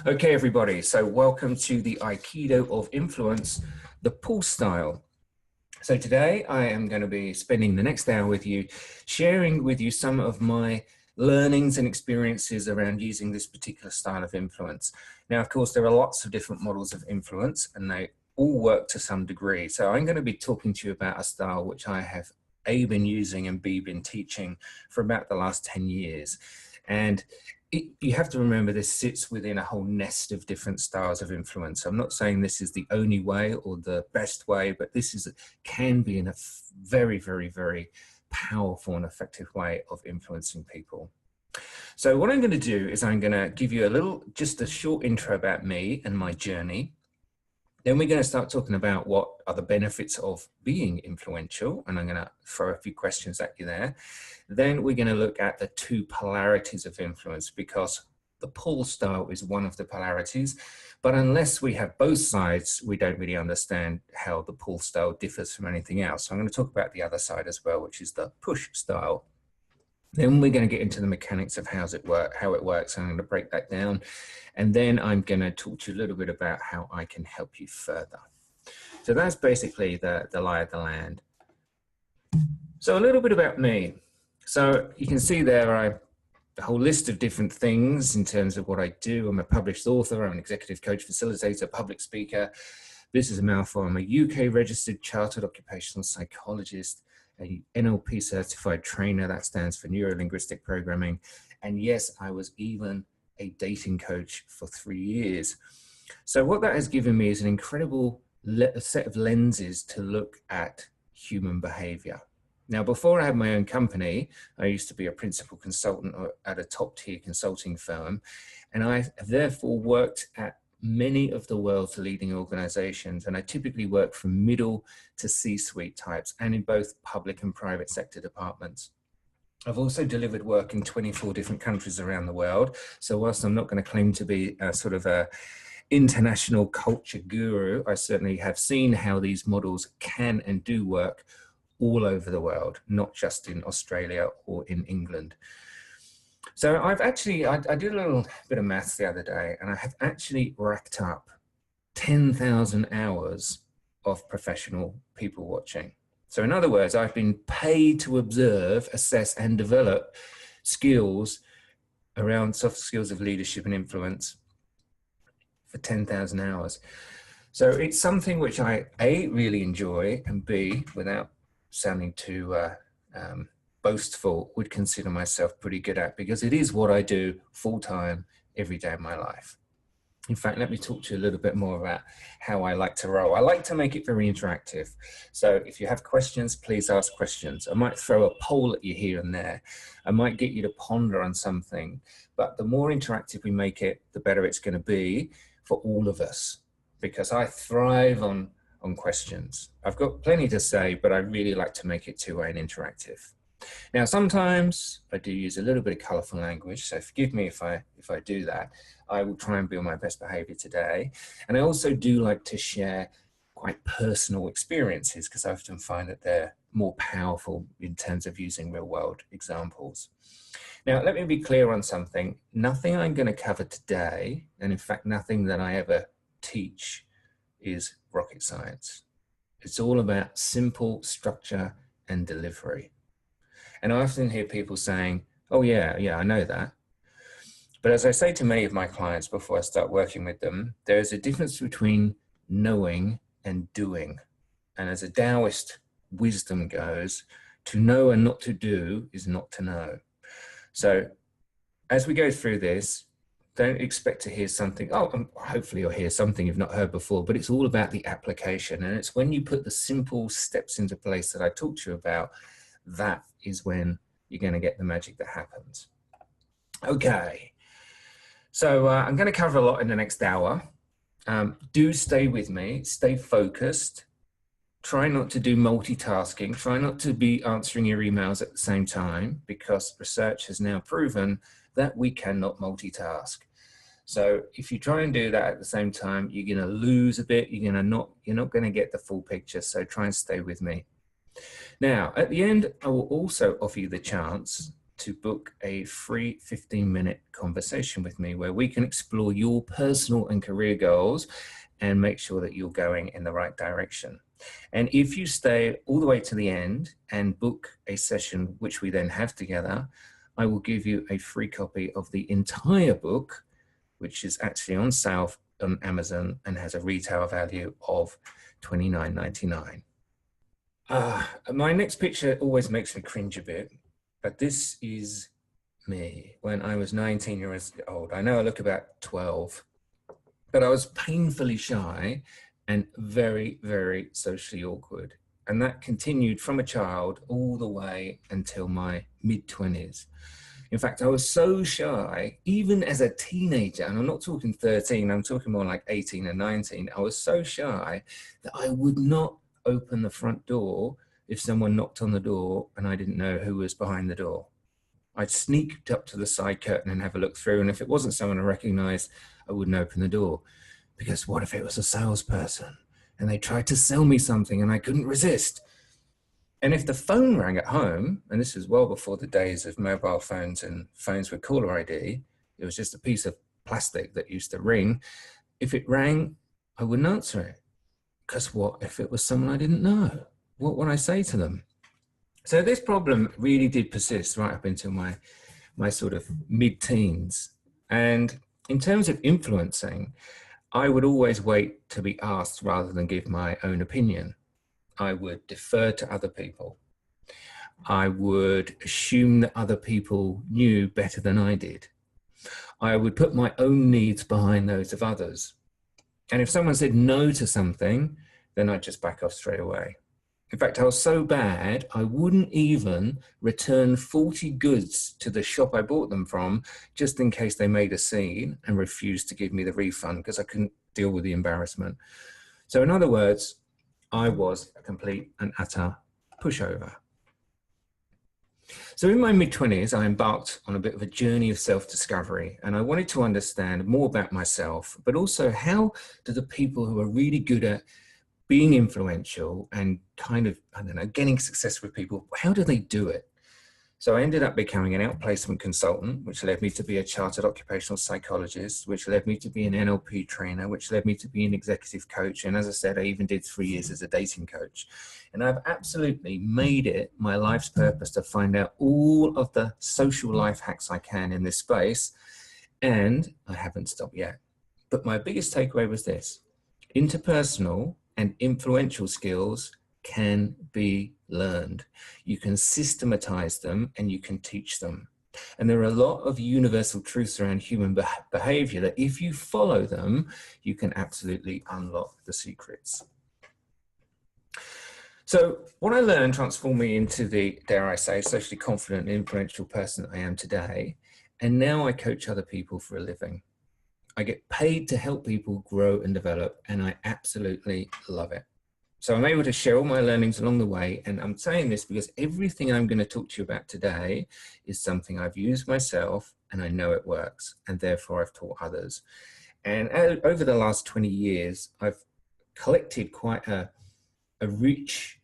Okay, everybody, so welcome to the Aikido of Influence, the pull style. So today I am going to be spending the next hour with you, sharing with you some of my learnings and experiences around using this particular style of influence. Now, of course, there are lots of different models of influence and they all work to some degree. So I'm going to be talking to you about a style which I have A, been using and B, been teaching for about the last 10 years. And you have to remember this sits within a whole nest of different styles of influence. I'm not saying this is the only way or the best way, but this can be a very, very, very powerful and effective way of influencing people. So what I'm going to do is I'm going to give you just a short intro about me and my journey. Then we're going to start talking about what are the benefits of being influential, and I'm going to throw a few questions at you there. Then we're going to look at the two polarities of influence, because the pull style is one of the polarities, but unless we have both sides, we don't really understand how the pull style differs from anything else. So I'm going to talk about the other side as well, which is the push style. Then we're going to get into the mechanics of how it works. I'm going to break that down. And then I'm going to talk to you a little bit about how I can help you further. So that's basically the lie of the land. So a little bit about me. So you can see there, a whole list of different things in terms of what I do. I'm a published author, I'm an executive coach, facilitator, public speaker. This is a mouthful. I'm a UK registered chartered occupational psychologist, a NLP certified trainer, that stands for neuro-linguistic programming. And yes, I was even a dating coach for 3 years. So what that has given me is an incredible set of lenses to look at human behavior. Now, before I had my own company, I used to be a principal consultant at a top tier consulting firm. And I therefore worked at many of the world's leading organizations, and I typically work from middle to C-suite types and in both public and private sector departments. I've also delivered work in 24 different countries around the world. So whilst I'm not going to claim to be a sort of a international culture guru, I certainly have seen how these models can and do work all over the world, not just in Australia or in England. So I did a little bit of maths the other day, and I have actually racked up 10,000 hours of professional people watching. So in other words, I've been paid to observe, assess, and develop skills around soft skills of leadership and influence for 10,000 hours. So it's something which I, A, really enjoy, and B, without sounding too boastful, would consider myself pretty good at, because it is what I do full-time every day of my life. In fact, let me talk to you a little bit more about how I like to roll. I like to make it very interactive. So if you have questions, please ask questions. I might throw a poll at you here and there. I might get you to ponder on something, but the more interactive we make it, the better it's going to be for all of us, because I thrive on questions. I've got plenty to say, but I really like to make it two-way and interactive. Now, sometimes I do use a little bit of colorful language, so forgive me if I do that. I will try and be on my best behavior today. And I also do like to share quite personal experiences, because I often find that they're more powerful in terms of using real world examples. Now, let me be clear on something. Nothing I'm going to cover today, and in fact, nothing that I ever teach, is rocket science. It's all about simple structure and delivery. And I often hear people saying, oh yeah, I know that. But as I say to many of my clients before I start working with them, there is a difference between knowing and doing. And as a Taoist wisdom goes, to know and not to do is not to know. So as we go through this, don't expect to hear something. Hopefully you'll hear something you've not heard before, but it's all about the application. And it's when you put the simple steps into place that I talked to you about, that is when you're going to get the magic that happens. Okay, so I'm going to cover a lot in the next hour. Do stay with me, stay focused. Try not to do multitasking. Try not to be answering your emails at the same time, because research has now proven that we cannot multitask. So if you try and do that at the same time, you're going to lose a bit. You're not going to get the full picture. So try and stay with me. Now, at the end, I will also offer you the chance to book a free 15-minute conversation with me where we can explore your personal and career goals and make sure that you're going in the right direction. And if you stay all the way to the end and book a session, which we then have together, I will give you a free copy of the entire book, which is actually on sale on Amazon and has a retail value of $29.99. My next picture always makes me cringe a bit, but this is me when I was 19 years old. I know I look about 12, but I was painfully shy and very, very socially awkward. And that continued from a child all the way until my mid-20s. In fact, I was so shy, even as a teenager, and I'm not talking 13, I'm talking more like 18 and 19. I was so shy that I would not open the front door if someone knocked on the door and I didn't know who was behind the door. I'd sneak up to the side curtain and have a look through, and if it wasn't someone I recognized, I wouldn't open the door. Because what if it was a salesperson and they tried to sell me something and I couldn't resist? And if the phone rang at home, and this was well before the days of mobile phones and phones with caller ID, it was just a piece of plastic that used to ring. If it rang, I wouldn't answer it. Because what if it was someone I didn't know? What would I say to them? So this problem really did persist right up until my sort of mid-teens. And in terms of influencing, I would always wait to be asked rather than give my own opinion. I would defer to other people. I would assume that other people knew better than I did. I would put my own needs behind those of others. And if someone said no to something, then I'd just back off straight away. In fact, I was so bad, I wouldn't even return 40 goods to the shop I bought them from, just in case they made a scene and refused to give me the refund because I couldn't deal with the embarrassment. So in other words, I was a complete and utter pushover. So in my mid-20s, I embarked on a bit of a journey of self-discovery, and I wanted to understand more about myself, but also how do the people who are really good at being influential and kind of, I don't know, getting success with people, how do they do it? So I ended up becoming an outplacement consultant, which led me to be a chartered occupational psychologist, which led me to be an NLP trainer, which led me to be an executive coach. And as I said, I even did 3 years as a dating coach. And I've absolutely made it my life's purpose to find out all of the social life hacks I can in this space. And I haven't stopped yet. But my biggest takeaway was this: interpersonal and influential skills can be learned. You can systematize them and you can teach them. And there are a lot of universal truths around human behavior that if you follow them, you can absolutely unlock the secrets. So what I learned transformed me into the, dare I say, socially confident and influential person that I am today. And now I coach other people for a living. I get paid to help people grow and develop, and I absolutely love it. So I'm able to share all my learnings along the way, and I'm saying this because everything I'm going to talk to you about today is something I've used myself, and I know it works, and therefore I've taught others. And over the last 20 years, I've collected quite a rich,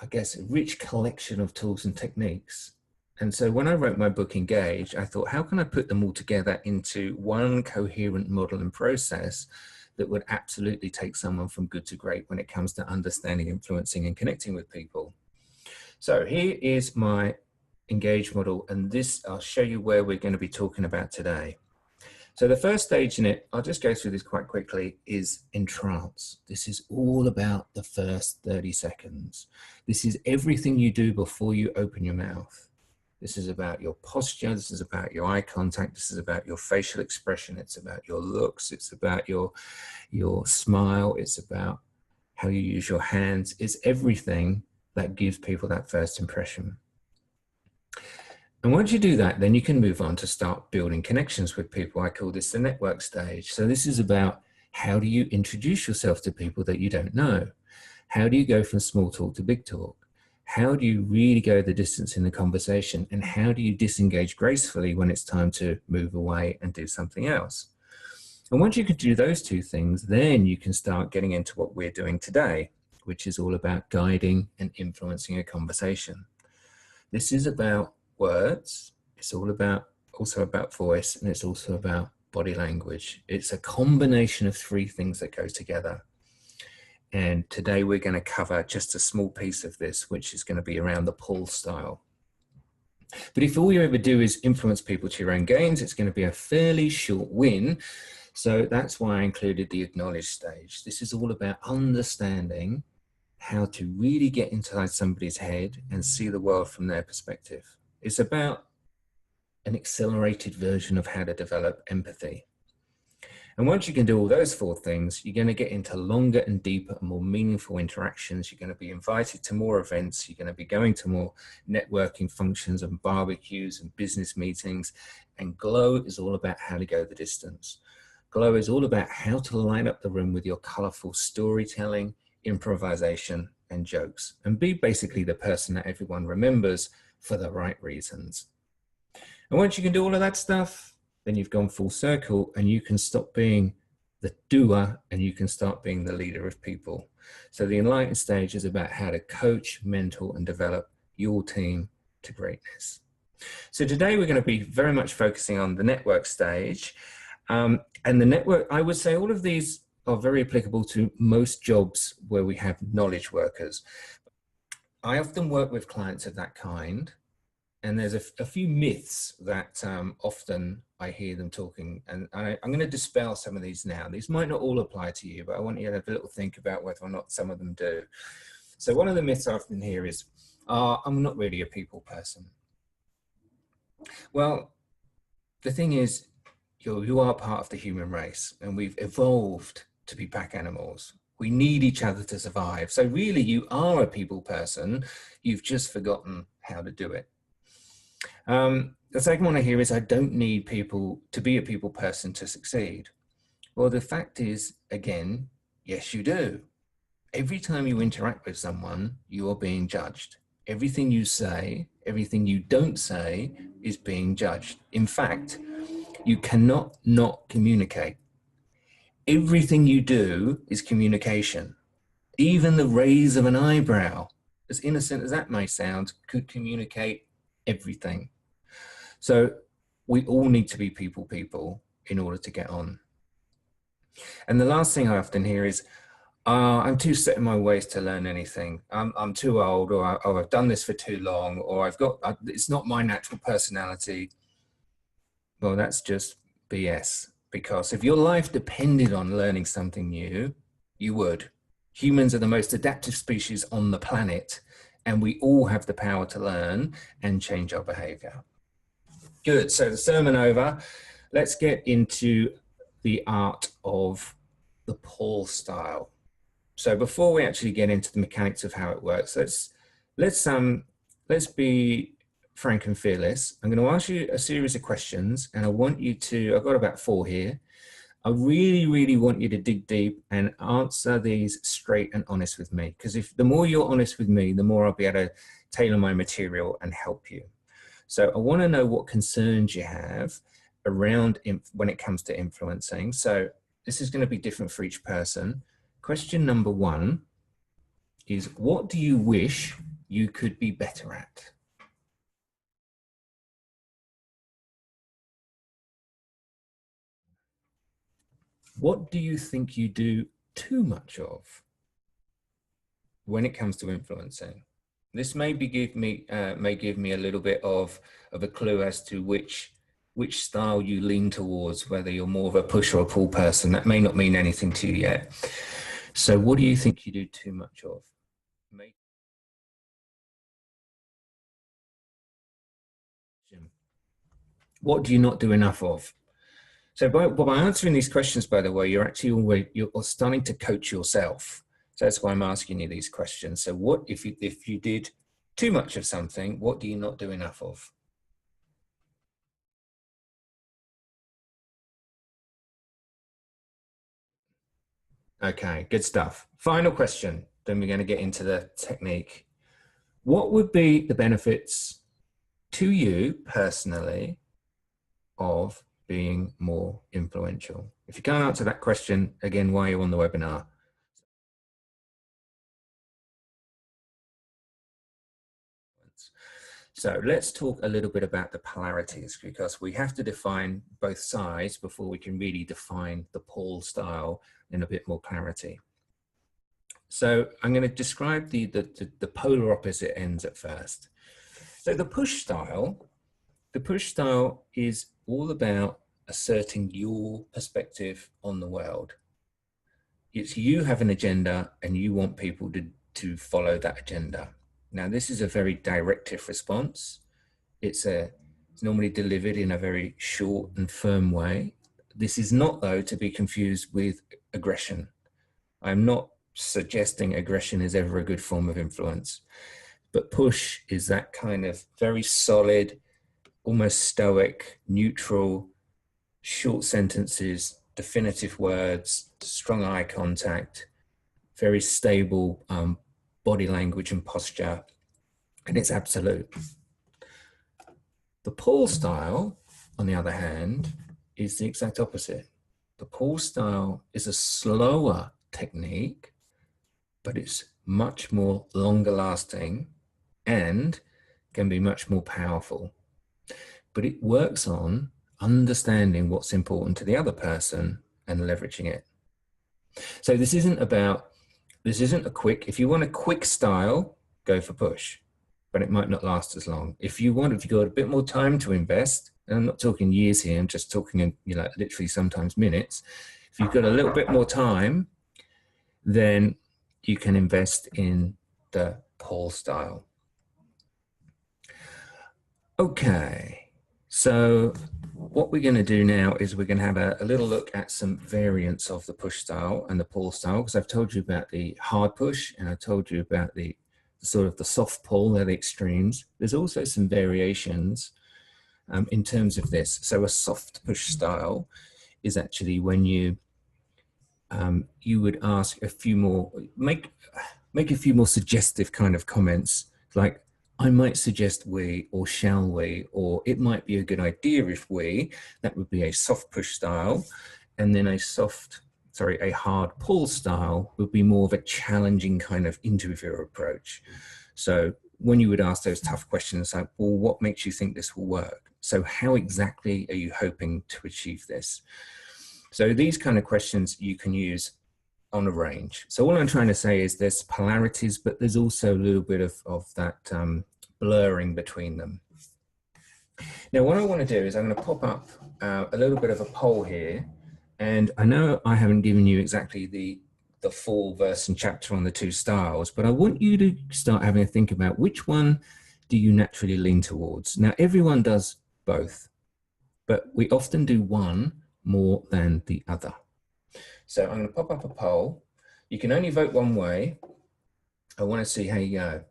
I guess, a rich collection of tools and techniques. And so when I wrote my book, Engage, I thought, how can I put them all together into one coherent model and process that would absolutely take someone from good to great when it comes to understanding, influencing, and connecting with people? So here is my Engage model, and this, I'll show you where we're going to be talking about today. So the first stage in it, I'll just go through this quite quickly, is entrance. This is all about the first 30 seconds. This is everything you do before you open your mouth. This is about your posture. This is about your eye contact. This is about your facial expression. It's about your looks. It's about your smile. It's about how you use your hands. It's everything that gives people that first impression. And once you do that, then you can move on to start building connections with people. I call this the network stage. So this is about how do you introduce yourself to people that you don't know? How do you go from small talk to big talk? How do you really go the distance in the conversation? And how do you disengage gracefully when it's time to move away and do something else? And once you can do those two things, then you can start getting into what we're doing today, which is all about guiding and influencing a conversation. This is about words, It's also about voice, and it's also about body language. It's a combination of three things that go together. And today we're going to cover just a small piece of this, which is going to be around the pull style. But if all you ever do is influence people to your own gains, it's going to be a fairly short win. So that's why I included the acknowledge stage. This is all about understanding how to really get inside somebody's head and see the world from their perspective. It's about an accelerated version of how to develop empathy. And once you can do all those four things, you're going to get into longer and deeper and more meaningful interactions. You're going to be invited to more events. You're going to be going to more networking functions and barbecues and business meetings. And Glow is all about how to go the distance. Glow is all about how to light up the room with your colorful storytelling, improvisation, and jokes, and be basically the person that everyone remembers for the right reasons. And once you can do all of that stuff, then you've gone full circle and you can stop being the doer and you can start being the leader of people. So the enlightened stage is about how to coach, mentor, and develop your team to greatness. So today we're going to be very much focusing on the network stage. And the network, I would say all of these are very applicable to most jobs where we have knowledge workers. I often work with clients of that kind. And there's a few myths that often I hear them talking, and I'm going to dispel some of these now. These might not all apply to you, but I want you to have a little think about whether or not some of them do. So one of the myths I often hear is, I'm not really a people person. Well, the thing is, you are part of the human race, and we've evolved to be pack animals. We need each other to survive. So really, you are a people person. You've just forgotten how to do it. The second one I hear is I don't need people to be a people person to succeed. Well, the fact is, again, yes, you do. Every time you interact with someone, you are being judged. Everything you say, everything you don't say is being judged. In fact, you cannot not communicate. Everything you do is communication. Even the raise of an eyebrow, as innocent as that may sound, could communicate everything. So we all need to be people in order to get on. And the last thing I often hear is, I'm too set in my ways to learn anything. I'm too old, or I've done this for too long, or it's not my natural personality. Well, that's just BS, because if your life depended on learning something new, you would. Humans are the most adaptive species on the planet, and we all have the power to learn and change our behavior. Good, so the sermon over. Let's get into the art of the pull style. So before we actually get into the mechanics of how it works, let's be frank and fearless. I'm going to ask you a series of questions, and I want you to, I've got about 4 here. I really, really want you to dig deep and answer these straight and honest with me, because if the more you're honest with me, the more I'll be able to tailor my material and help you. So I want to know what concerns you have around when it comes to influencing. So this is going to be different for each person. Question number 1 is, what do you wish you could be better at? What do you think you do too much of when it comes to influencing? This may give me a little bit of a clue as to which style you lean towards, whether you're more of a push or a pull person. That may not mean anything to you yet. So what do you think you do too much of? What do you not do enough of? So by answering these questions, by the way, you're starting to coach yourself. So that's why I'm asking you these questions. So what if you did too much of something, what do you not do enough of? Okay, good stuff. Final question, then we're going to get into the technique. What would be the benefits to you personally of being more influential? If you can't answer that question, again, why are you on the webinar? So let's talk a little bit about the polarities, because we have to define both sides before we can really define the pull style in a bit more clarity. So I'm going to describe the polar opposite ends at first. So the push style is all about asserting your perspective on the world. It's you have an agenda and you want people to follow that agenda. Now, this is a very directive response. It's normally delivered in a very short and firm way. This is not, though, to be confused with aggression. I'm not suggesting aggression is ever a good form of influence, but push is that kind of very solid, almost stoic, neutral, short sentences, definitive words, strong eye contact, very stable body language and posture, and it's absolute. The pull style, on the other hand, is the exact opposite. The pull style is a slower technique, but it's much more longer lasting and can be much more powerful. But it works on understanding what's important to the other person and leveraging it. So this isn't a quick, if you want a quick style, go for push, but it might not last as long. If you've got a bit more time to invest, and I'm not talking years here, I'm just talking in, literally sometimes minutes. If you've got a little bit more time, then you can invest in the pull style. Okay, so what we're going to do now is we're going to have a little look at some variants of the push style and the pull style, because I've told you about the hard push and I told you about the sort of the soft pull, they're the extremes. There's also some variations in terms of this. So a soft push style is actually when you would ask a few more, make a few more suggestive kind of comments, like, I might suggest we, or shall we, or it might be a good idea if we. That would be a soft push style. And then a hard pull style would be more of a challenging kind of interviewer approach. So when you would ask those tough questions like, well, what makes you think this will work? So how exactly are you hoping to achieve this? So these kind of questions you can use on a range. So all I'm trying to say is there's polarities, but there's also a little bit of that blurring between them. Now, what I want to do is I'm going to pop up a little bit of a poll here. And I know I haven't given you exactly the full verse and chapter on the two styles, but I want you to start having a think about which one do you naturally lean towards. Now, everyone does both, but we often do one more than the other. So I'm going to pop up a poll. You can only vote one way. I want to see how you go.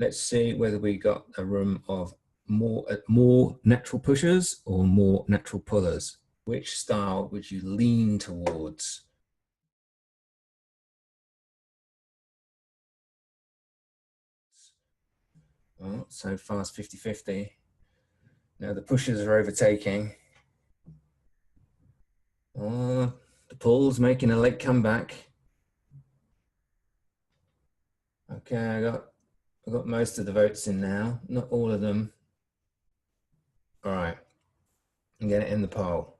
Let's see whether we got a room of more natural pushers or more natural pullers. Which style would you lean towards? Oh, so far it's 50-50. Now the pushers are overtaking. Oh, the pull's making a late comeback. Okay, I got most of the votes in now, not all of them. All right, I'm going to end the poll.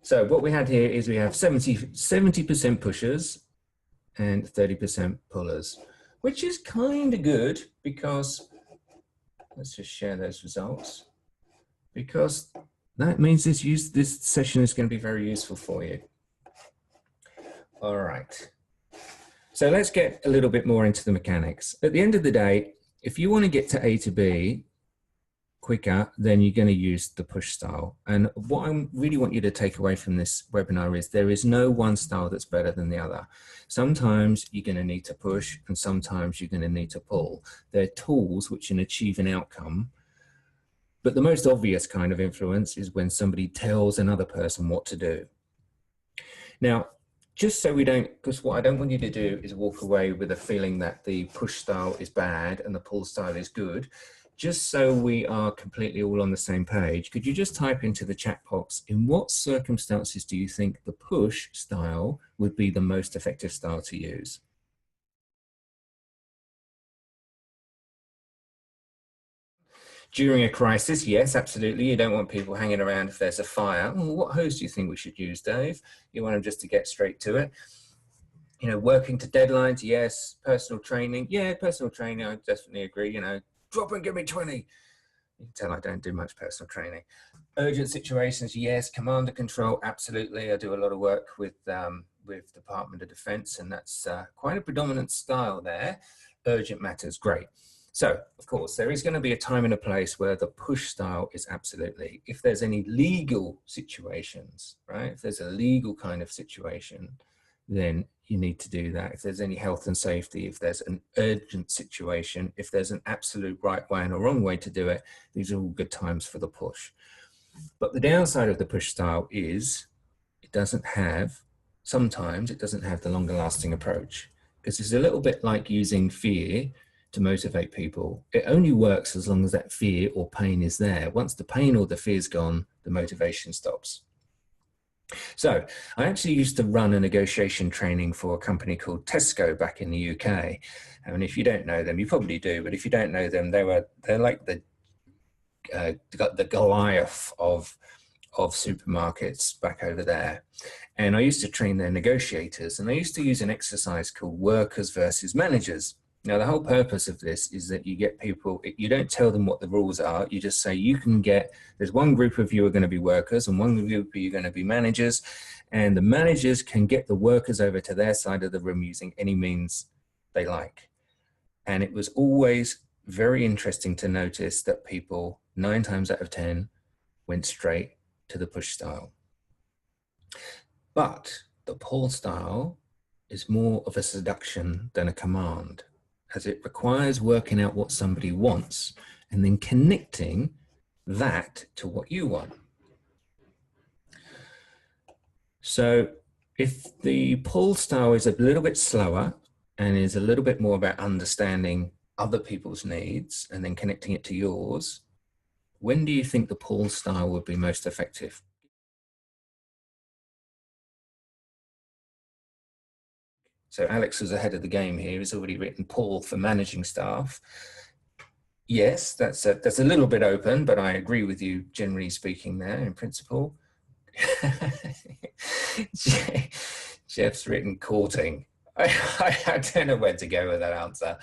So what we had here is we have 70% pushers and 30% pullers, which is kind of good because, let's just share those results, because that means this session is going to be very useful for you. All right. So let's get a little bit more into the mechanics. At the end of the day, if you want to get to A to B quicker, then you're going to use the push style. And what I really want you to take away from this webinar is there is no one style that's better than the other. Sometimes you're going to need to push and sometimes you're going to need to pull. They're tools which can achieve an outcome. But the most obvious kind of influence is when somebody tells another person what to do. Now, just so we don't, because what I don't want you to do is walk away with a feeling that the push style is bad and the pull style is good. Just so we are completely all on the same page, could you just type into the chat box, in what circumstances do you think the push style would be the most effective style to use? During a crisis, yes, absolutely. You don't want people hanging around if there's a fire. Oh, what hose do you think we should use, Dave? You want them just to get straight to it. You know, working to deadlines, yes. Personal training, yeah, personal training, I definitely agree. You know, drop and give me 20. You can tell I don't do much personal training. Urgent situations, yes. Command and control, absolutely. I do a lot of work with Department of Defense, and that's quite a predominant style there. Urgent matters, great. So, of course, there is going to be a time and a place where the push style is absolutely. If there's any legal situations, right? If there's a legal kind of situation, then you need to do that. If there's any health and safety, if there's an urgent situation, if there's an absolute right way and a wrong way to do it, these are all good times for the push. But the downside of the push style is sometimes it doesn't have the longer lasting approach, because it's a little bit like using fear to motivate people. It only works as long as that fear or pain is there. Once the pain or the fear is gone, the motivation stops. So I actually used to run a negotiation training for a company called Tesco back in the UK. And if you don't know them, you probably do, but if you don't know them, they're like the Goliath of supermarkets back over there. And I used to train their negotiators, and I used to use an exercise called workers versus managers. Now, the whole purpose of this is that you get people, you don't tell them what the rules are, you just say there's one group of you are going to be workers and one group of you are going to be managers, and the managers can get the workers over to their side of the room using any means they like. And it was always very interesting to notice that people, 9 times out of 10, went straight to the push style. But the pull style is more of a seduction than a command, as it requires working out what somebody wants and then connecting that to what you want. So if the pull style is a little bit slower and is a little bit more about understanding other people's needs and then connecting it to yours, when do you think the pull style would be most effective? So Alex was ahead of the game here. He's already written pull for managing staff. Yes, that's a little bit open, but I agree with you, generally speaking, there in principle. Jeff's written courting. I don't know where to go with that answer.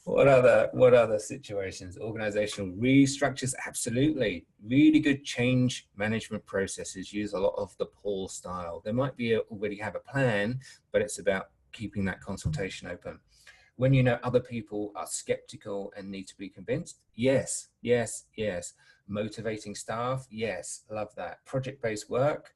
What other situations? Organizational restructures, absolutely. Really good change management processes use a lot of the pull style. There might be already have a plan, but it's about keeping that consultation open. When you know other people are skeptical and need to be convinced, yes, yes, yes. Motivating staff, yes, love that. Project-based work,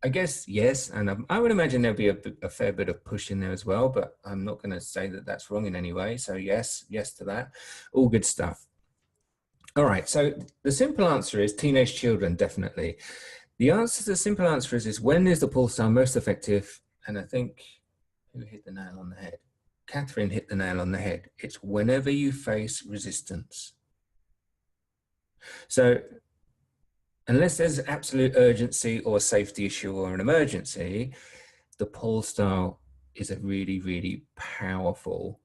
I guess, yes, and I would imagine there'll be a fair bit of push in there as well, but I'm not going to say that that's wrong in any way. So yes, yes to that. All good stuff. All right, so the simple answer is teenage children, definitely. The simple answer is when is the pull style most effective? And I think, who hit the nail on the head? Catherine hit the nail on the head. It's whenever you face resistance. So unless there's absolute urgency or a safety issue or an emergency, the pull style is a really, really powerful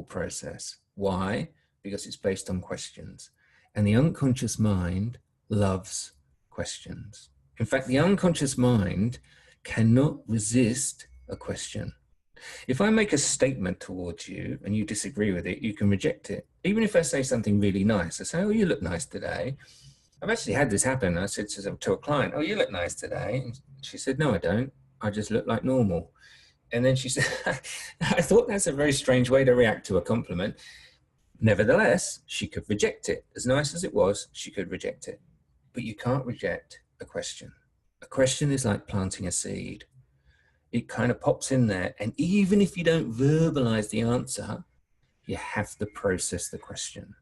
process. Why? Because it's based on questions. And the unconscious mind loves questions. In fact, the unconscious mind cannot resist a question. If I make a statement towards you and you disagree with it, you can reject it. Even if I say something really nice, I say, oh, you look nice today. I've actually had this happen. I said to a client, oh, you look nice today. And she said, no, I don't. I just look like normal. And then she said, I thought that's a very strange way to react to a compliment. Nevertheless, she could reject it. As nice as it was, she could reject it. But you can't reject a question. A question is like planting a seed. It kind of pops in there. And even if you don't verbalize the answer, you have to process the question.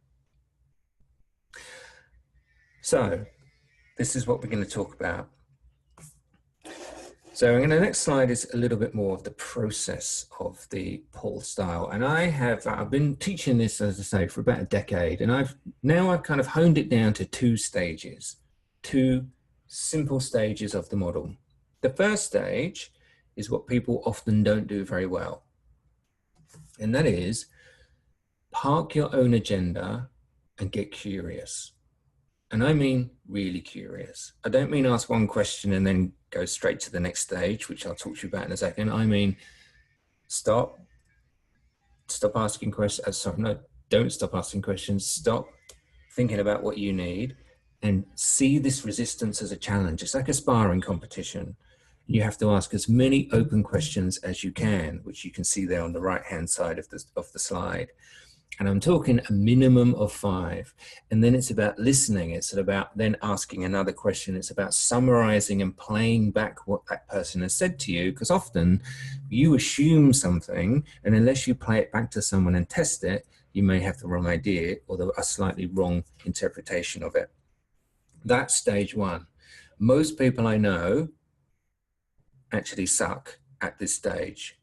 So this is what we're going to talk about. So the next slide is a little bit more of the process of the pull style. And I've been teaching this, as I say, for about a decade. And I've kind of honed it down to 2 stages, 2 simple stages of the model. The first stage is what people often don't do very well. And that is park your own agenda and get curious. And I mean really curious. I don't mean ask one question and then go straight to the next stage, which I'll talk to you about in a second. I mean, stop asking questions. Sorry, no, don't stop asking questions. Stop thinking about what you need and see this resistance as a challenge. It's like a sparring competition. You have to ask as many open questions as you can, which you can see there on the right-hand side of the slide. And I'm talking a minimum of 5. And then it's about listening. It's about then asking another question. It's about summarizing and playing back what that person has said to you. Because often you assume something, and unless you play it back to someone and test it, you may have the wrong idea or a slightly wrong interpretation of it. That's stage 1. Most people I know actually suck at this stage.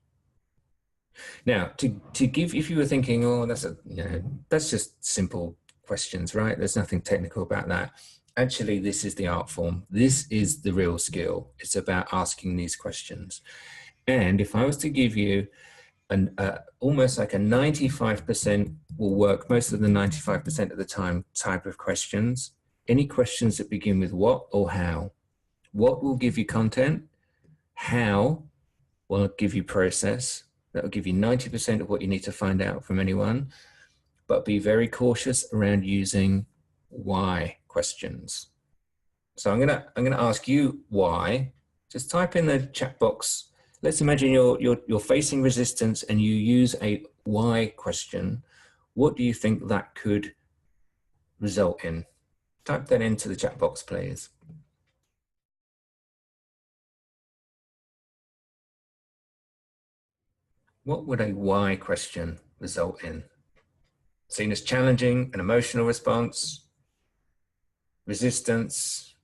Now, to give, if you were thinking, oh, that's just simple questions, right? There's nothing technical about that. Actually, this is the art form. This is the real skill. It's about asking these questions. And if I was to give you almost like a 95% will work most of the 95% of the time type of questions, any questions that begin with what or how. What will give you content? How will give you process. That will give you 90% of what you need to find out from anyone, but be very cautious around using why questions. So I'm gonna ask you why. Just type in the chat box. Let's imagine you're facing resistance and you use a why question. What do you think that could result in? Type that into the chat box, please. What would a why question result in? Seen as challenging, an emotional response, resistance,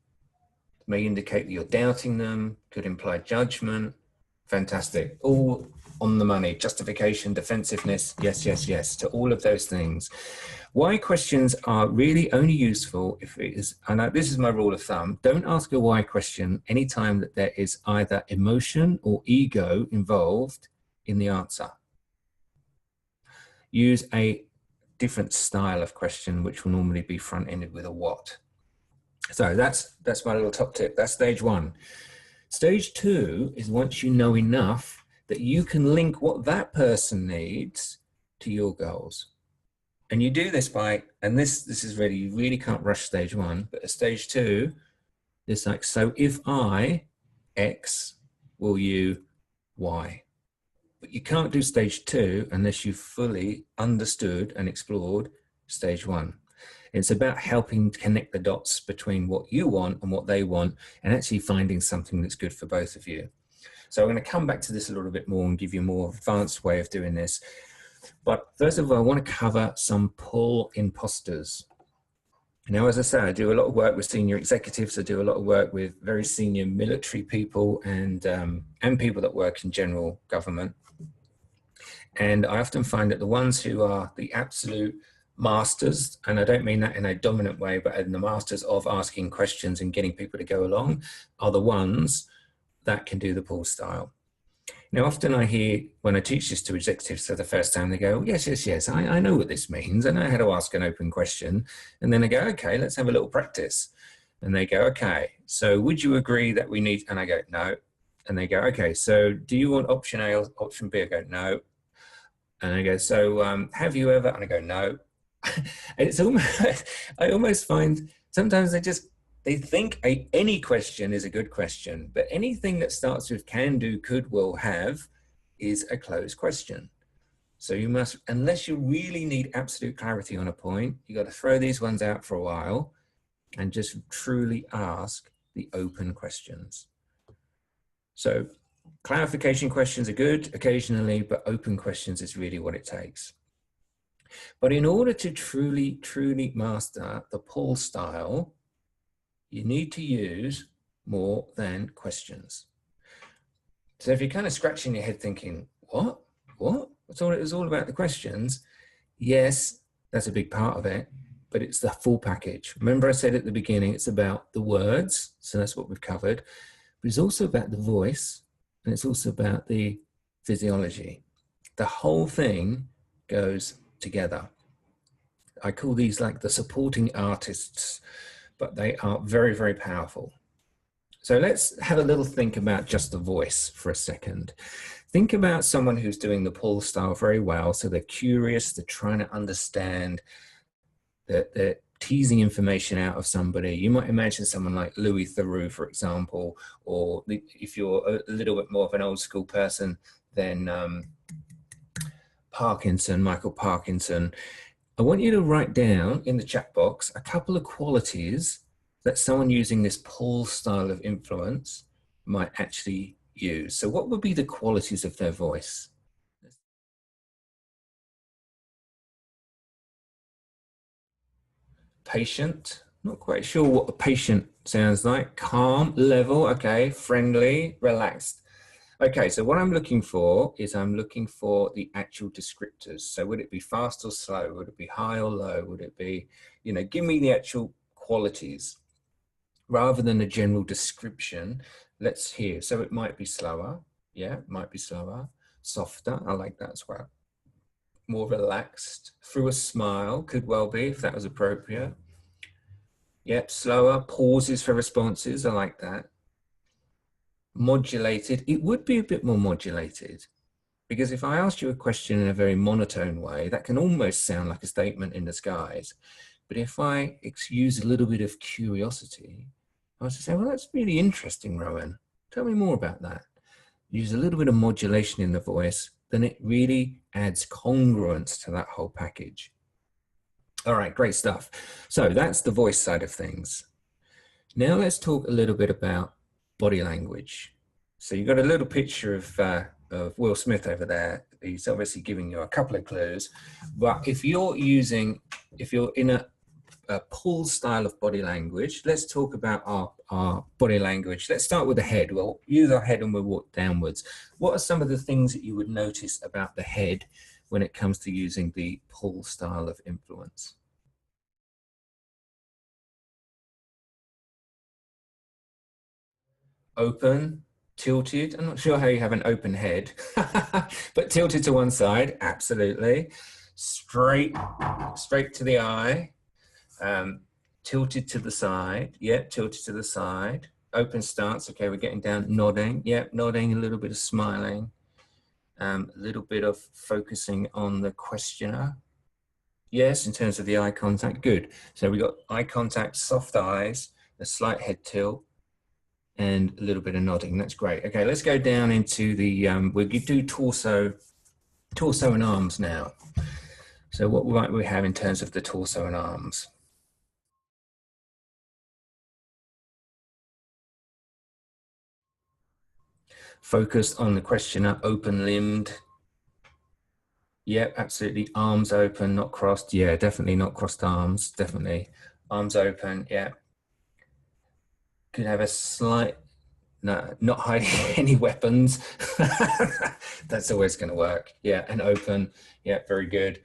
may indicate that you're doubting them, could imply judgment. Fantastic. All on the money. Justification, defensiveness, yes, yes, yes, to all of those things. Why questions are really only useful if it is, and this is my rule of thumb, don't ask a why question anytime that there is either emotion or ego involved in the answer. Use a different style of question, which will normally be front-ended with a what. So that's my little top tip. That's stage 1. Stage 2 is once you know enough that you can link what that person needs to your goals. And you do this by, and this is really, you really can't rush stage 1, but at stage 2, it's like, so if I X, will you Y? But you can't do stage 2 unless you've fully understood and explored stage 1. It's about helping connect the dots between what you want and what they want, and actually finding something that's good for both of you. So I'm going to come back to this a little bit more and give you a more advanced way of doing this. But first of all, I want to cover some pull imposters. Now, as I say, I do a lot of work with senior executives. I do a lot of work with very senior military people and people that work in general government. And I often find that the ones who are the absolute masters, and I don't mean that in a dominant way, but in the masters of asking questions and getting people to go along, are the ones that can do the pull style. Now, often I hear when I teach this to executives for the first time, they go, yes, yes, yes, I know what this means. I know how to ask an open question. And then I go, okay, let's have a little practice. And they go, okay, so would you agree that we need, and I go, no. And they go, okay, so do you want option A or option B? I go, no. And I go, so have you ever? And I go, no. And it's almost, I almost find sometimes they think any question is a good question, but anything that starts with can, do, could, will, have is a closed question. So you must, unless you really need absolute clarity on a point, you got to throw these ones out for a while and just truly ask the open questions. So clarification questions are good occasionally, but open questions is really what it takes. But in order to truly, truly master the pull style, you need to use more than questions. So if you're kind of scratching your head thinking, what? It's all about the questions. Yes, that's a big part of it, but it's the full package. Remember I said at the beginning, it's about the words. So that's what we've covered, but it's also about the voice, and it's also about the physiology. The whole thing goes together. I call these like the supporting artists, but they are very, very powerful. So let's have a little think about just the voice for a second. Think about someone who's doing the pull style very well. So they're curious, they're trying to understand, they're teasing information out of somebody. You might imagine someone like Louis Theroux, for example, or if you're a little bit more of an old school person, then Michael Parkinson. I want you to write down in the chat box a couple of qualities that someone using this pull style of influence might actually use. So what would be the qualities of their voice? Patient, not quite sure what a patient sounds like. Calm, level, okay, friendly, relaxed. Okay, so what I'm looking for is I'm looking for the actual descriptors. So would it be fast or slow? Would it be high or low? Would it be, you know, give me the actual qualities rather than a general description. Let's hear. So it might be slower. Yeah, it might be slower. Softer, I like that as well. More relaxed, through a smile, could well be if that was appropriate. Yep, slower, pauses for responses, I like that. Modulated, it would be a bit more modulated, because if I asked you a question in a very monotone way, that can almost sound like a statement in disguise. But if I use a little bit of curiosity, I was to say, well, that's really interesting, Rowan. Tell me more about that. Use a little bit of modulation in the voice, then it really adds congruence to that whole package. All right, great stuff. So that's the voice side of things. Now let's talk a little bit about body language. So you've got a little picture of Will Smith over there. He's obviously giving you a couple of clues, but if you're in a pull style of body language, let's talk about our body language. Let's start with the head. We'll use our head and we'll walk downwards. What are some of the things that you would notice about the head when it comes to using the pull style of influence? Open, tilted. I'm not sure how you have an open head, but tilted to one side, absolutely. Straight to the eye. Tilted to the side. Yep, tilted to the side. Open stance. Okay, we're getting down. Nodding. Yep, nodding. A little bit of smiling. A little bit of focusing on the questioner. Yes, in terms of the eye contact. Good. So we got eye contact, soft eyes, a slight head tilt, and a little bit of nodding. That's great. Okay, let's go down into the, we'll do torso and arms now. So what might we have in terms of the torso and arms? Focused on the questioner, open-limbed. Yeah, absolutely. Arms open, not crossed. Yeah, definitely not crossed arms. Definitely. Arms open, yeah. Could have a slight, no, not hiding any weapons. That's always going to work. Yeah, and open. Yeah, very good.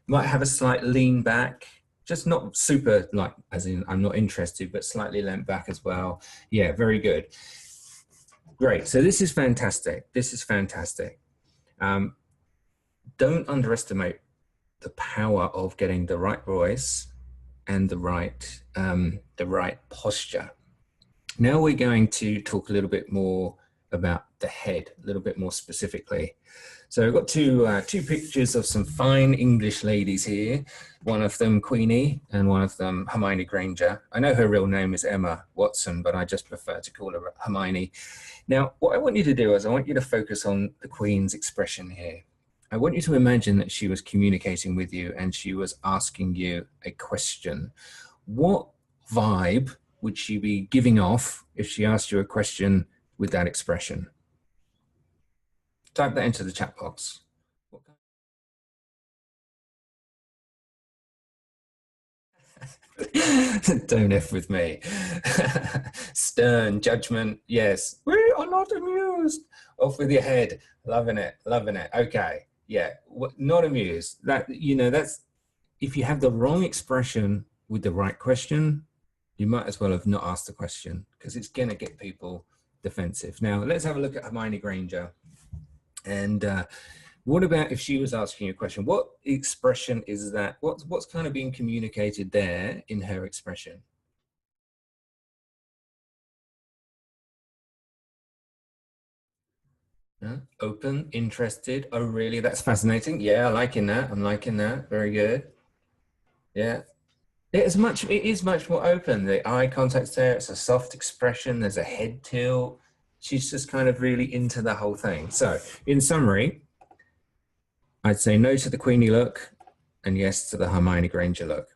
Might have a slight lean back. Just not super, like, as in I'm not interested, but slightly leant back as well. Yeah, very good. Great. So this is fantastic. This is fantastic. Don't underestimate the power of getting the right voice and the right posture. Now we're going to talk a little bit more about the head, a little bit more specifically. So I've got two pictures of some fine English ladies here. One of them Queenie and one of them Hermione Granger. I know her real name is Emma Watson, but I just prefer to call her Hermione. Now, what I want you to do is I want you to focus on the Queen's expression here. I want you to imagine that she was communicating with you and she was asking you a question. What vibe would she be giving off if she asked you a question with that expression? Type that into the chat box. Don't F with me. Stern judgment. Yes. We are not amused. Off with your head. Loving it. Loving it. Okay. Yeah. Not amused. That, you know, that's, if you have the wrong expression with the right question, you might as well have not asked the question because it's going to get people defensive. Now, let's have a look at Hermione Granger. And What about if she was asking you a question? What expression is that? What's kind of being communicated there in her expression? Open, interested. Oh, really? That's fascinating. Yeah, I'm liking that. I'm liking that. Very good. Yeah. It is much more open. The eye contact's there. It's a soft expression. There's a head tilt. She's just kind of really into the whole thing. So, in summary, I'd say no to the Queenie look and yes to the Hermione Granger look.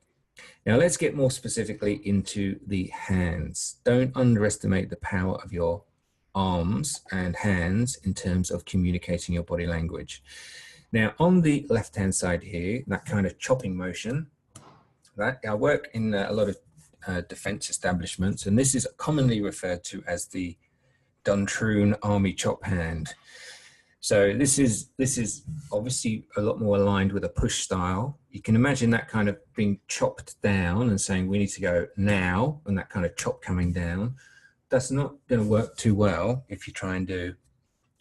Now, let's get more specifically into the hands. Don't underestimate the power of your arms and hands in terms of communicating your body language. Now, on the left-hand side here, that kind of chopping motion, that I work in a lot of defense establishments, and this is commonly referred to as the Duntroon Army chop hand. So this is obviously a lot more aligned with a push style. You can imagine that kind of being chopped down and saying we need to go now, and that kind of chop coming down. That's not going to work too well if you try and do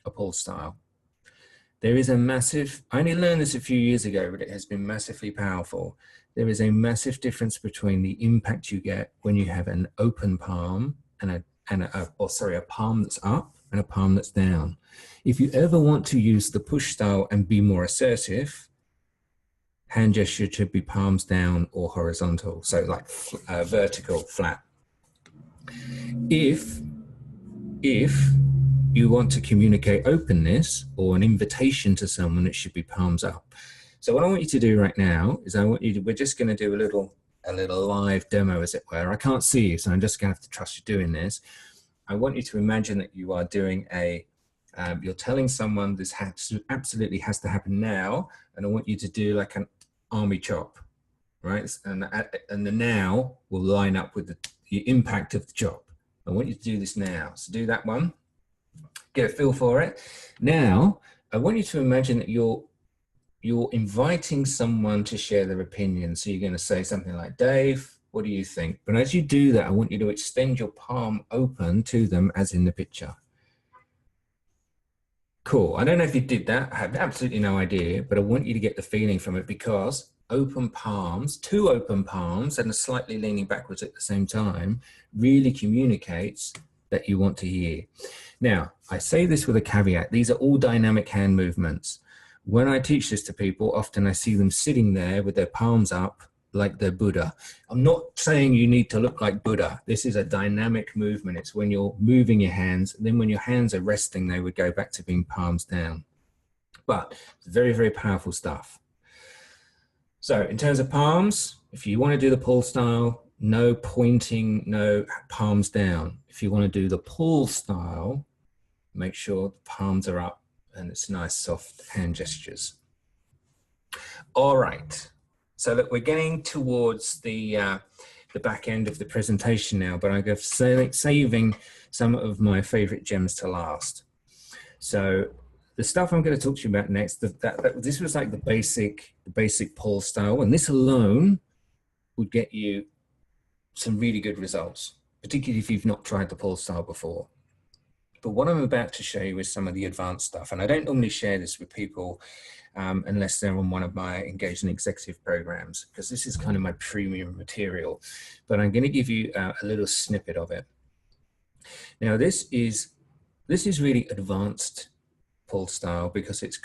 a pull style. There is a massive, I only learned this a few years ago, but it has been massively powerful. There is a massive difference between the impact you get when you have an open palm and a palm that's up and a palm that's down. If you ever want to use the push style and be more assertive, hand gesture should be palms down or horizontal, so like vertical, flat. If you want to communicate openness or an invitation to someone, it should be palms up. So what I want you to do right now is we're just going to do a little live demo, as it were. I can't see you, so I'm just going to have to trust you doing this. I want you to imagine that you are doing you're telling someone this absolutely has to happen now, and I want you to do like an army chop, right? And the now will line up with the impact of the chop. I want you to do this now. So do that one. Get a feel for it. Now, I want you to imagine that you're inviting someone to share their opinion. So you're going to say something like, Dave, what do you think? But as you do that, I want you to extend your palm open to them as in the picture. Cool. I don't know if you did that. I have absolutely no idea, but I want you to get the feeling from it, because open palms, two open palms and a slightly leaning backwards at the same time really communicates that you want to hear. Now, I say this with a caveat. These are all dynamic hand movements. When I teach this to people, often I see them sitting there with their palms up like they're Buddha. I'm not saying you need to look like Buddha. This is a dynamic movement. It's when you're moving your hands. Then when your hands are resting, they would go back to being palms down. But it's very, very powerful stuff. So in terms of palms, if you want to do the pull style, no pointing, no palms down. If you want to do the pull style, make sure the palms are up and it's nice, soft hand gestures. All right. So look, we're getting towards the back end of the presentation now, but I'm saving some of my favorite gems to last. So the stuff I'm going to talk to you about next, this was like the basic pull style, and this alone would get you some really good results, particularly if you've not tried the pull style before. But what I'm about to show you is some of the advanced stuff, and I don't normally share this with people unless they're on one of my Engaged in Executive programs, because this is kind of my premium material. But I'm going to give you a little snippet of it. Now, this is really advanced pull style because it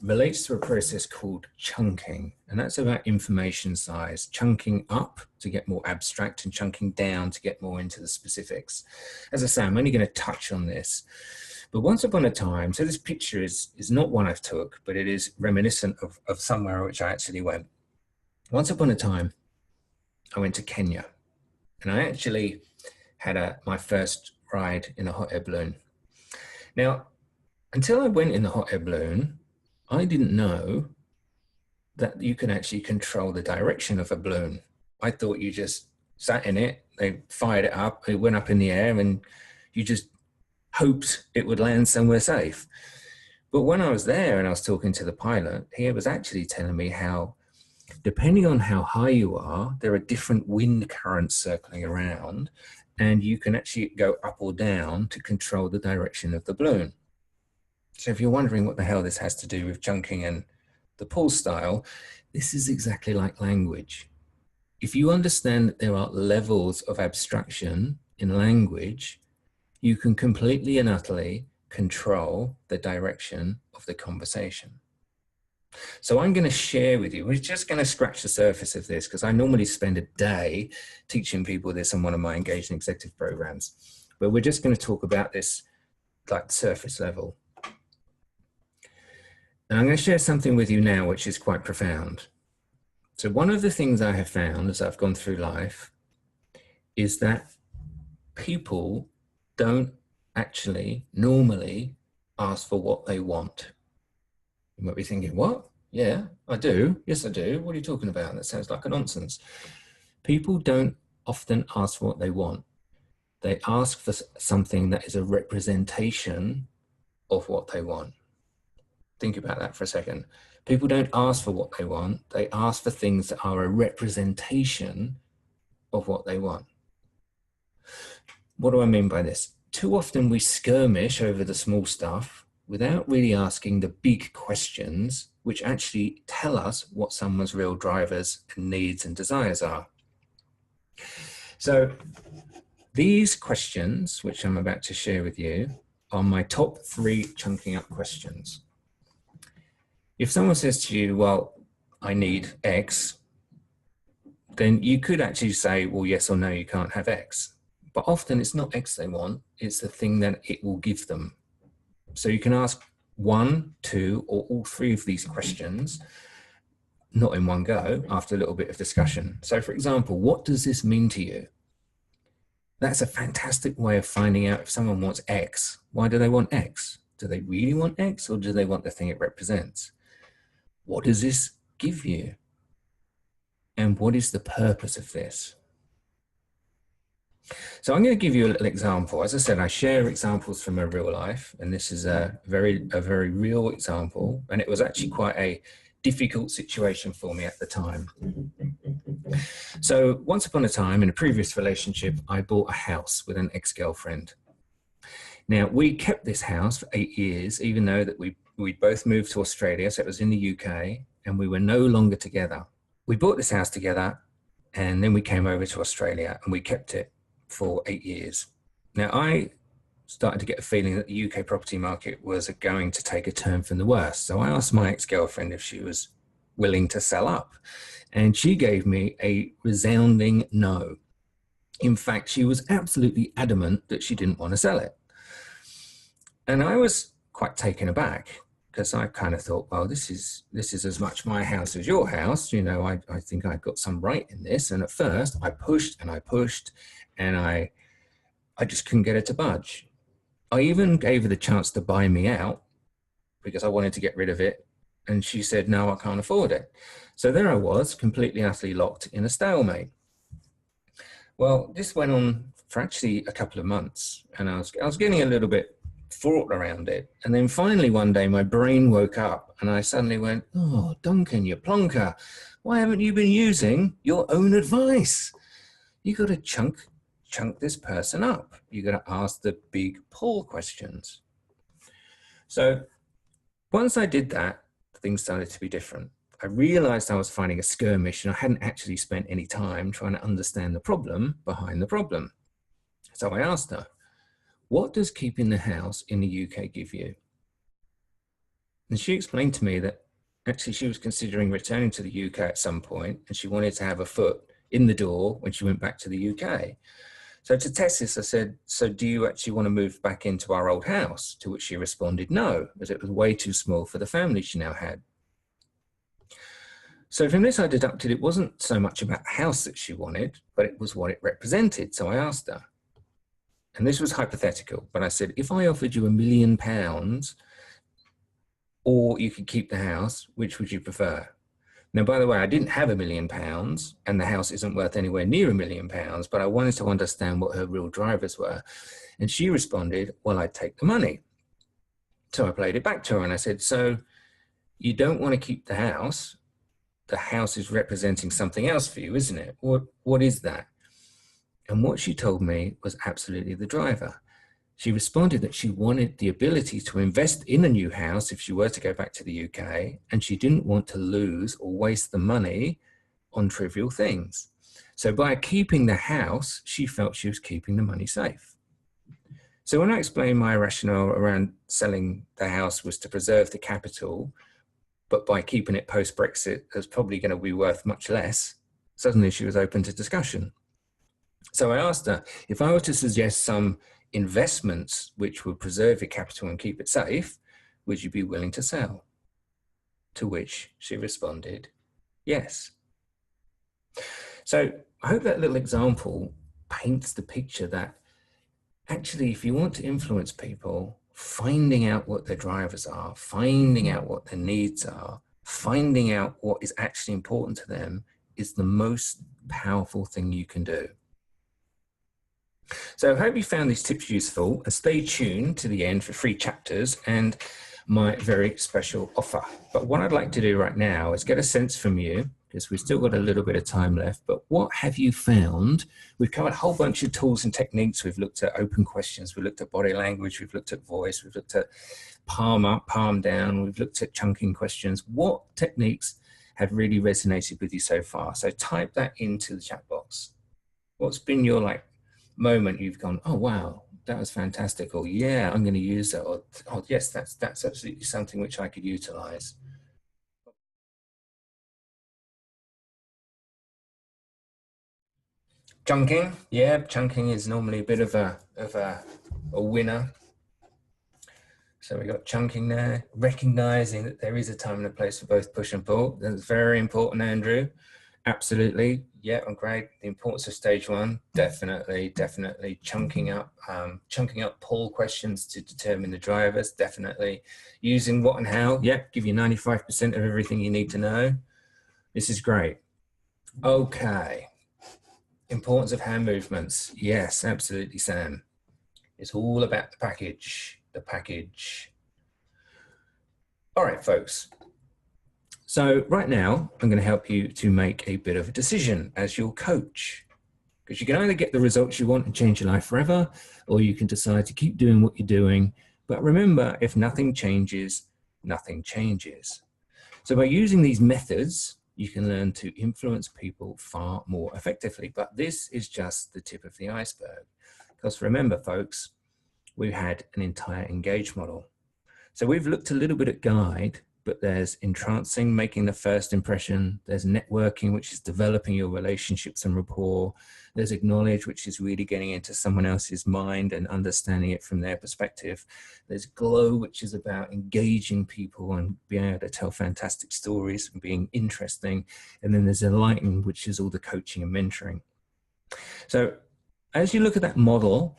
relates to a process called chunking, and that's about information size. Chunking up to get more abstract and chunking down to get more into the specifics. As I say, I'm only going to touch on this. But once upon a time, so this picture is not one I've took, but it is reminiscent of somewhere which I actually went. Once upon a time, I went to Kenya, and I actually had my first ride in a hot air balloon. Now, until I went in the hot air balloon, I didn't know that you can actually control the direction of a balloon. I thought you just sat in it, they fired it up, it went up in the air, and you just hoped it would land somewhere safe. But when I was there and I was talking to the pilot, he was actually telling me how, depending on how high you are, there are different wind currents circling around, and you can actually go up or down to control the direction of the balloon. So if you're wondering what the hell this has to do with chunking and the pull style, this is exactly like language. If you understand that there are levels of abstraction in language, you can completely and utterly control the direction of the conversation. So I'm going to share with you, we're just going to scratch the surface of this because I normally spend a day teaching people this on one of my engaged and executive programs, but we're just going to talk about this like surface level. And I'm going to share something with you now which is quite profound. So one of the things I have found as I've gone through life is that people don't actually normally ask for what they want. You might be thinking, what? Yeah, I do. Yes, I do. What are you talking about? That sounds like a nonsense. People don't often ask for what they want. They ask for something that is a representation of what they want. Think about that for a second. People don't ask for what they want. They ask for things that are a representation of what they want. What do I mean by this? Too often we skirmish over the small stuff without really asking the big questions, which actually tell us what someone's real drivers and needs and desires are. So these questions, which I'm about to share with you, are my top 3 chunking up questions. If someone says to you, well, I need X, then you could actually say, well, yes or no, you can't have X. But often it's not X they want, it's the thing that it will give them. So you can ask 1, 2, or all 3 of these questions, not in one go, after a little bit of discussion. So for example, what does this mean to you? That's a fantastic way of finding out if someone wants X. Why do they want X? Do they really want X, or do they want the thing it represents? What does this give you? And what is the purpose of this? So I'm going to give you a little example. As I said, I share examples from my real life, and this is a very real example. And it was actually quite a difficult situation for me at the time. So once upon a time, in a previous relationship, I bought a house with an ex-girlfriend. Now, we kept this house for 8 years, even though that we both moved to Australia, so it was in the UK, and we were no longer together. We bought this house together, and then we came over to Australia, and we kept it for 8 years. Now, I started to get a feeling that the UK property market was going to take a turn from the worst. So I asked my ex-girlfriend if she was willing to sell up, and she gave me a resounding no. In fact, she was absolutely adamant that she didn't want to sell it. And I was quite taken aback because I kind of thought, well, this is as much my house as your house. You know, I think I've got some right in this. And at first I pushed and I pushed, and I just couldn't get her to budge. I even gave her the chance to buy me out because I wanted to get rid of it. And she said, no, I can't afford it. So there I was, completely, utterly locked in a stalemate. Well, this went on for actually a couple of months, and I was getting a little bit fraught around it. And then finally one day my brain woke up and I suddenly went, oh, Duncan, you plonker, why haven't you been using your own advice? You got to chunk this person up. You got to ask the big pull questions. So once I did that, things started to be different. I realized I was finding a skirmish and I hadn't actually spent any time trying to understand the problem behind the problem. So I asked her, what does keeping the house in the UK give you? And she explained to me that actually she was considering returning to the UK at some point, and she wanted to have a foot in the door when she went back to the UK. So to test this, I said, so do you actually want to move back into our old house? To which she responded, no, as it was way too small for the family she now had. So from this, I deducted it wasn't so much about the house that she wanted, but it was what it represented. So I asked her, and this was hypothetical, but I said, if I offered you £1 million or you could keep the house, which would you prefer? Now, by the way, I didn't have £1 million and the house isn't worth anywhere near £1 million, but I wanted to understand what her real drivers were. And she responded, well, I'd take the money. So I played it back to her and I said, so you don't want to keep the house is representing something else for you, isn't it? What is that? And what she told me was absolutely the driver. She responded that she wanted the ability to invest in a new house if she were to go back to the UK, and she didn't want to lose or waste the money on trivial things. So by keeping the house, she felt she was keeping the money safe. So when I explained my rationale around selling the house was to preserve the capital, but by keeping it post-Brexit, it's probably going to be worth much less, suddenly she was open to discussion. So I asked her, if I were to suggest some investments which would preserve your capital and keep it safe, would you be willing to sell? To which she responded, yes. So I hope that little example paints the picture that actually, if you want to influence people, finding out what their drivers are, finding out what their needs are, finding out what is actually important to them is the most powerful thing you can do. So I hope you found these tips useful, and stay tuned to the end for free chapters and my very special offer. But what I'd like to do right now is get a sense from you, because we've still got a little bit of time left, but what have you found? We've covered a whole bunch of tools and techniques. We've looked at open questions, we've looked at body language, we've looked at voice, we've looked at palm up, palm down, we've looked at chunking questions. What techniques have really resonated with you so far? So type that into the chat box. What's been your moment you've gone, oh wow, that was fantastic, or yeah, I'm going to use that, or oh yes, that's absolutely something which I could utilize. Chunking, yeah, chunking is normally a bit of a winner. So we got chunking there, recognizing that there is a time and a place for both push and pull. That's very important, Andrew. Absolutely. Yeah, I'm great. The importance of stage one, definitely chunking up pull questions to determine the drivers, definitely. Using what and how, yep, give you 95% of everything you need to know. This is great. Okay. Importance of hand movements. Yes, absolutely, Sam. It's all about the package, All right, folks. So right now, I'm going to help you to make a bit of a decision as your coach, because you can either get the results you want and change your life forever, or you can decide to keep doing what you're doing. But remember, if nothing changes, nothing changes. So by using these methods, you can learn to influence people far more effectively. But this is just the tip of the iceberg. Because remember, folks, we've had an entire engage model. So we've looked a little bit at guide, but there's entrancing, making the first impression. There's networking, which is developing your relationships and rapport. There's acknowledge, which is really getting into someone else's mind and understanding it from their perspective. There's glow, which is about engaging people and being able to tell fantastic stories and being interesting. And then there's enlighten, which is all the coaching and mentoring. So as you look at that model,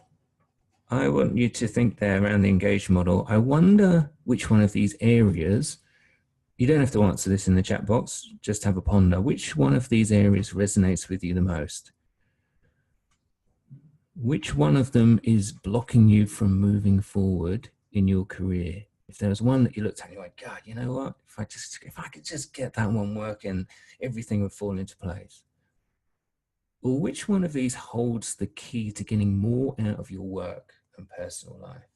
I want you to think there around the engage model. I wonder which one of these areas, you don't have to answer this in the chat box, just have a ponder. Which one of these areas resonates with you the most? Which one of them is blocking you from moving forward in your career? If there was one that you looked at and you're like, God, you know what? If I could just get that one working, everything would fall into place. Or which one of these holds the key to getting more out of your work and personal life?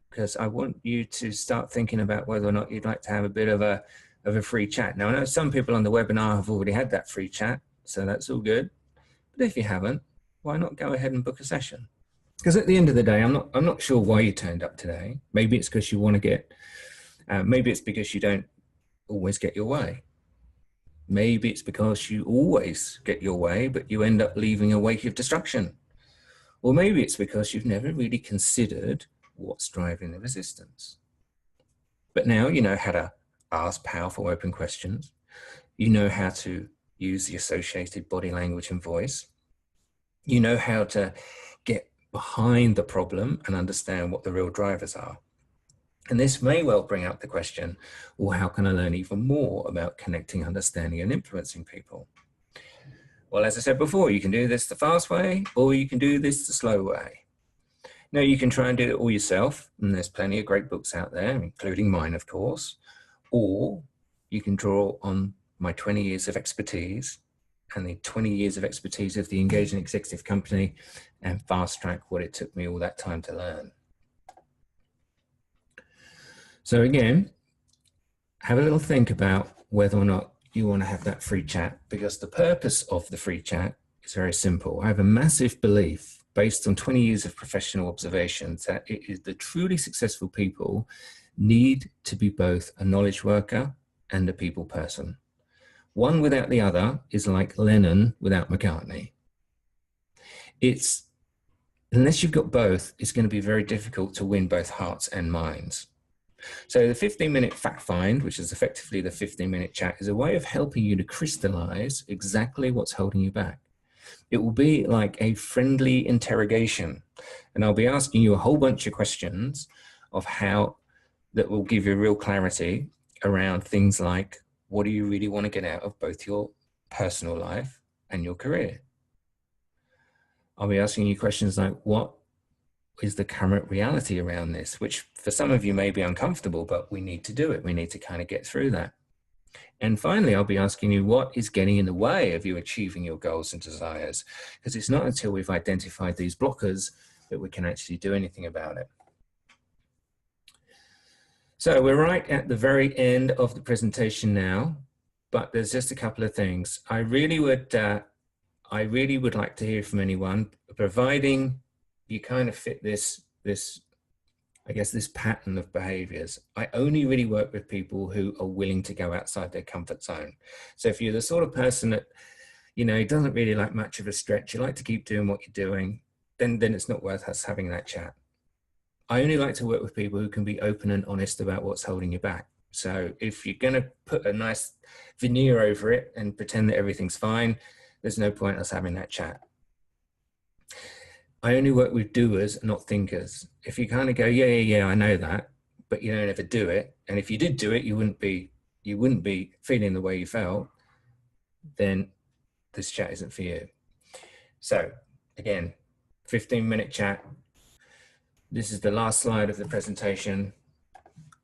Because I want you to start thinking about whether or not you'd like to have a bit of a free chat. Now, I know some people on the webinar have already had that free chat, so that's all good. But if you haven't, why not go ahead and book a session? Because at the end of the day, I'm not sure why you turned up today. Maybe it's because you want to get, maybe it's because you don't always get your way. Maybe it's because you always get your way, but you end up leaving a wake of destruction. Or maybe it's because you've never really considered what's driving the resistance. But now you know how to ask powerful open questions. You know how to use the associated body language and voice. You know how to get behind the problem and understand what the real drivers are. And this may well bring up the question, well, how can I learn even more about connecting, understanding, and influencing people? Well, as I said before, you can do this the fast way, or you can do this the slow way. Now, you can try and do it all yourself, and there's plenty of great books out there, including mine, of course, or you can draw on my 20 years of expertise and the 20 years of expertise of the Engaging Executive Company and fast track what it took me all that time to learn. So again, have a little think about whether or not you want to have that free chat, because the purpose of the free chat is very simple. I have a massive belief based on 20 years of professional observations that it is the truly successful people need to be both a knowledge worker and a people person. One without the other is like Lennon without McCartney. Unless you've got both, it's going to be very difficult to win both hearts and minds. So the 15-minute fact find, which is effectively the 15-minute chat, is a way of helping you to crystallize exactly what's holding you back. It will be like a friendly interrogation, and I'll be asking you a whole bunch of questions of how that will give you real clarity around things like, what do you really want to get out of both your personal life and your career? I'll be asking you questions like, what is the current reality around this, which for some of you may be uncomfortable, but we need to do it. We need to kind of get through that. And finally, I'll be asking you, what is getting in the way of you achieving your goals and desires? Because it's not until we've identified these blockers that we can actually do anything about it. So we're right at the very end of the presentation now, but there's just a couple of things. I really would like to hear from anyone, providing you kind of fit this pattern of behaviors. I only really work with people who are willing to go outside their comfort zone. So if you're the sort of person that, doesn't really like much of a stretch, you like to keep doing what you're doing, then it's not worth us having that chat. I only like to work with people who can be open and honest about what's holding you back. So if you're going to put a nice veneer over it and pretend that everything's fine, there's no point us having that chat. I only work with doers, not thinkers. If you kind of go, yeah, I know that, but you don't ever do it, and if you did do it, you wouldn't be feeling the way you felt, then this chat isn't for you. So again, 15-minute chat. This is the last slide of the presentation.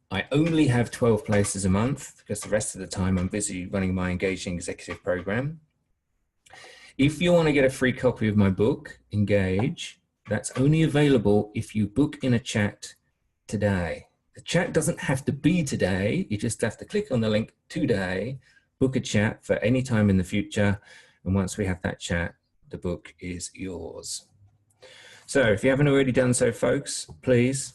I only have 12 places a month because the rest of the time I'm busy running my Engaging Executive program. If you want to get a free copy of my book, Engage, that's only available if you book in a chat today. The chat doesn't have to be today. You just have to click on the link today, book a chat for any time in the future. And once we have that chat, the book is yours. So if you haven't already done so, folks, please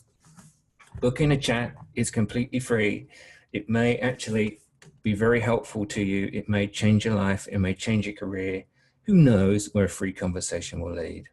book in a chat. It's completely free. It may actually be very helpful to you. It may change your life. It may change your career. Who knows where a free conversation will lead?